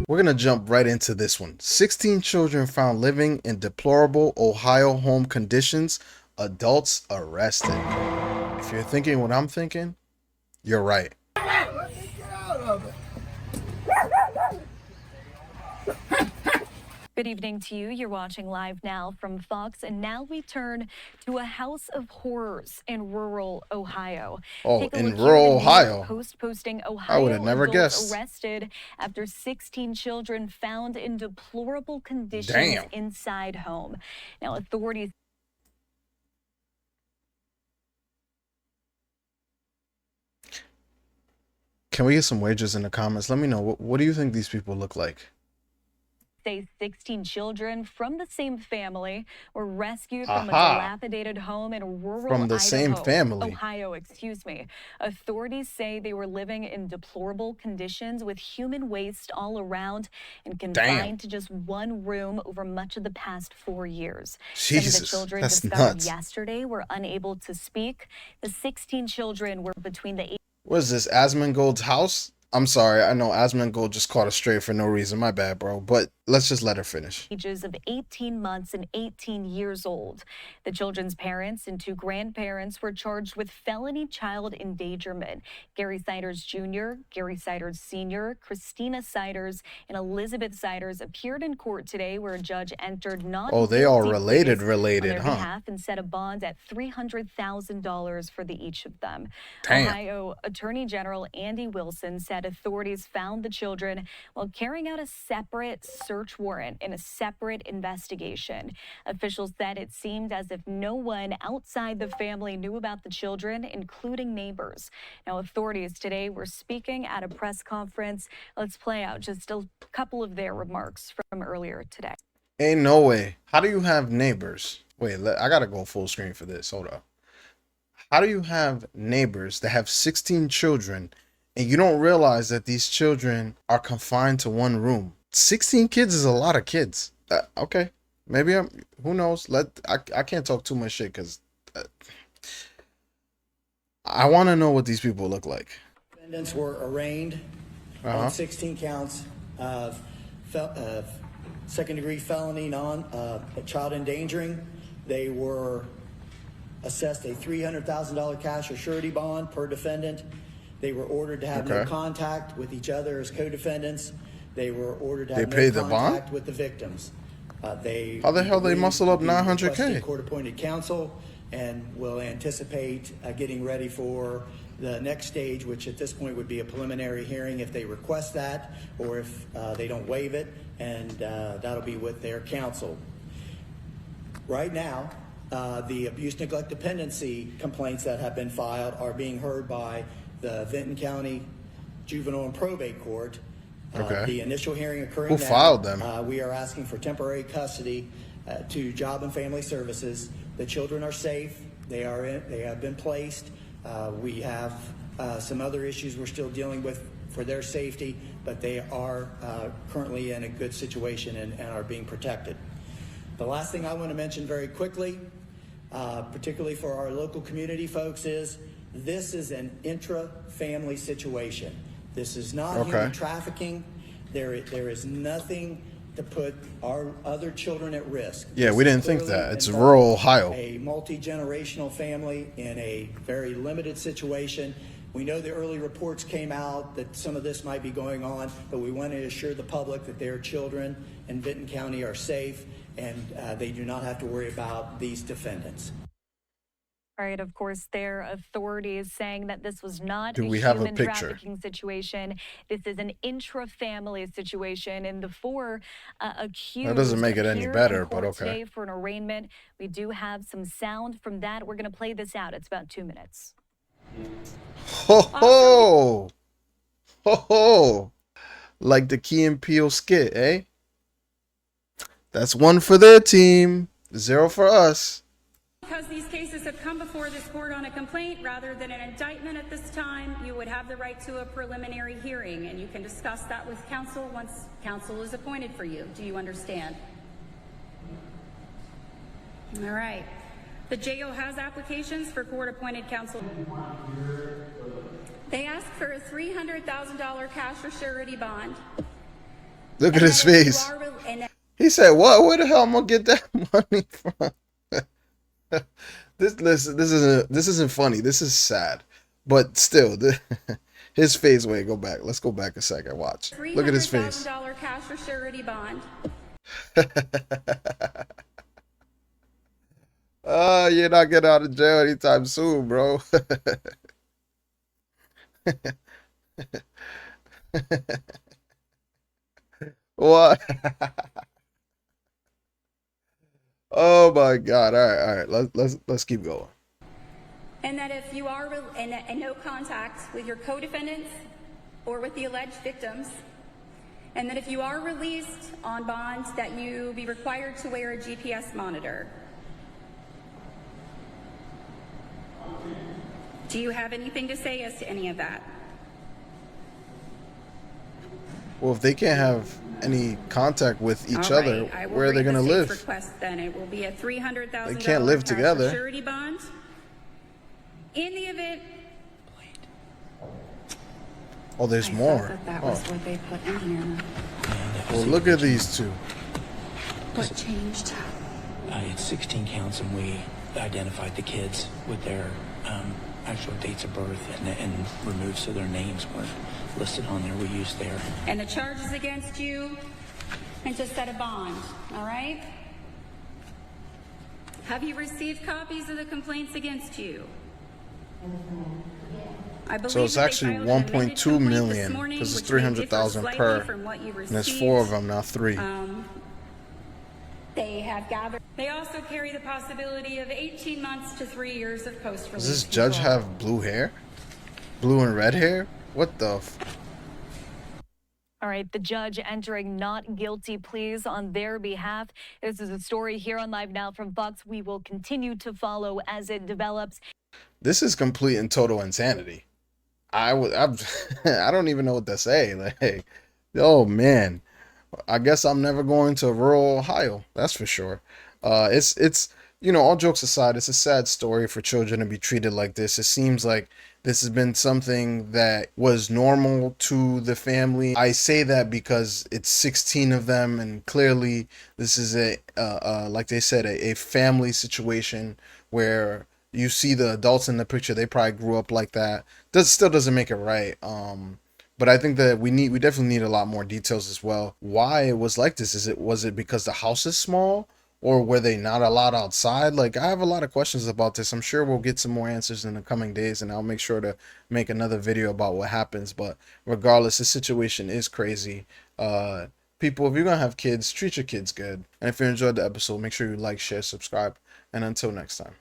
We're going to jump right into this one. 16 children found living in deplorable Ohio home conditions. Adults arrested. If you're thinking what I'm thinking, you're right. Good evening to you. You're watching live now from Fox, and now we turn to a house of horrors in rural Ohio. Oh, in rural Ohio. Post posting Ohio I would have never adults guessed. arrested after 16 children found in deplorable conditions inside home. Now, authorities. Can we get some wagers in the comments? Let me know. What do you think these people look like? Say 16 children from the same family were rescued from a dilapidated home in rural Ohio, excuse me. Authorities say they were living in deplorable conditions with human waste all around and confined to just one room over much of the past 4 years. Jesus, some of the children discovered yesterday were unable to speak. The 16 children were between the What is this, Asmongold's house? I'm sorry, I know Asmongold just caught us straight for no reason. My bad, bro. But let's just let her finish. Ages of 18 months and 18 years old. The children's parents and 2 grandparents were charged with felony child endangerment. Gary Siders Jr., Gary Siders Sr., Christina Siders, and Elizabeth Siders appeared in court today where a judge entered not Oh, they are related, on their behalf and set a bond at $300,000 for each of them. Ohio Attorney General Andy Wilson said authorities found the children while carrying out a separate search warrant in a separate investigation. Officials said it seemed as if no one outside the family knew about the children, including neighbors. Now, authorities today were speaking at a press conference. Let's play out just a couple of their remarks from earlier today. Ain't no way. How do you have neighbors? Wait, I gotta go full screen for this. Hold up. How do you have neighbors that have 16 children and you don't realize that these children are confined to one room? 16 kids is a lot of kids. Okay, maybe who knows? I can't talk too much shit because I want to know what these people look like. Defendants were arraigned on 16 counts of second-degree felony child endangering. They were assessed a $300,000 cash or surety bond per defendant. They were ordered to have no contact with each other as co-defendants. They were ordered to have no contact with the victims. How the hell they muscle up $900K? Court-appointed counsel, and will anticipate getting ready for the next stage, which at this point would be a preliminary hearing if they request that, or if they don't waive it, and that'll be with their counsel. Right now, the abuse, neglect, dependency complaints that have been filed are being heard by the Vinton County Juvenile and Probate Court. The initial hearing occurring now. Who filed them? We are asking for temporary custody to Job and Family Services. The children are safe. They have been placed. We have some other issues we're still dealing with for their safety, but they are currently in a good situation and are being protected. The last thing I want to mention very quickly, particularly for our local community folks, is this is an intra-family situation. This is not human trafficking. There is nothing to put our other children at risk. Yeah, we didn't think that. It's rural Ohio. A multi-generational family in a very limited situation. We know the early reports came out that some of this might be going on, but we want to assure the public that their children in Vinton County are safe and they do not have to worry about these defendants. All right, of course, their authorities saying that this was not a human trafficking situation. This is an intra-family situation, and the 4 accused. That doesn't make it any better, but okay. Today for an arraignment, we do have some sound from that. We're going to play this out. It's about 2 minutes. Ho ho, ho ho, like the Key and Peele skit, eh? That's 1 for their team, 0 for us. Because these cases have come before this court on a complaint rather than an indictment at this time, you would have the right to a preliminary hearing, and you can discuss that with counsel once counsel is appointed for you. Do you understand? All right. The JO has applications for court-appointed counsel. They ask for a $300,000 cash or surety bond. Look at And his that if you face. are and He said, "What? Where the hell am I gonna get that money from?" This isn't funny. This is sad, but still, his face. Wait, go back. Let's go back a second. Watch. Look at his face. $300,000 cash or surety bond. You're not getting out of jail anytime soon, bro. What? Oh my God! All right. Let's keep going. And that if you are in no contact with your co-defendants or with the alleged victims, and that if you are released on bond, that you be required to wear a GPS monitor. Do you have anything to say as to any of that? Well, if they can't have any contact with each All other, right, I will where are they read the going to state's live? request then. It will be a $300,000 They can't live cash or together. surety bond. In the event. Oh, there's I more. thought that Oh, was what they put in here. well, look at these two. What changed? It's 16 counts, and we identified the kids with their actual dates of birth and removed so their names weren't listed on there. We used their. And the charges against you, and to set a bond, all right? Have you received copies of the complaints against you? I believe So it's that they actually filed an amended 1.2 complaint this million morning, because it's which may differ 300,000 slightly per, from what you and there's 4 of received. them, not 3. They have gathered. They also carry the possibility of 18 months to 3 years of post-release Does this judge control. have blue hair? Blue and red hair? What the All right, the judge entering not guilty pleas on their behalf. This is a story here on Live Now from Fox. We will continue to follow as it develops. This is complete and total insanity. I don't even know what to say. Like, oh man, I guess I'm never going to rural Ohio. That's for sure. It's all jokes aside, it's a sad story for children to be treated like this. It seems like this has been something that was normal to the family. I say that because it's 16 of them, and clearly this is like they said, a family situation where you see the adults in the picture, they probably grew up like that. Still doesn't make it right. But I think that we definitely need a lot more details as well. Why it was like this? Was it because the house is small, or were they not allowed outside? Like, I have a lot of questions about this. I'm sure we'll get some more answers in the coming days, and I'll make sure to make another video about what happens. But regardless, the situation is crazy. People, if you're gonna have kids, treat your kids good. And if you enjoyed the episode, make sure you like, share, subscribe, and until next time.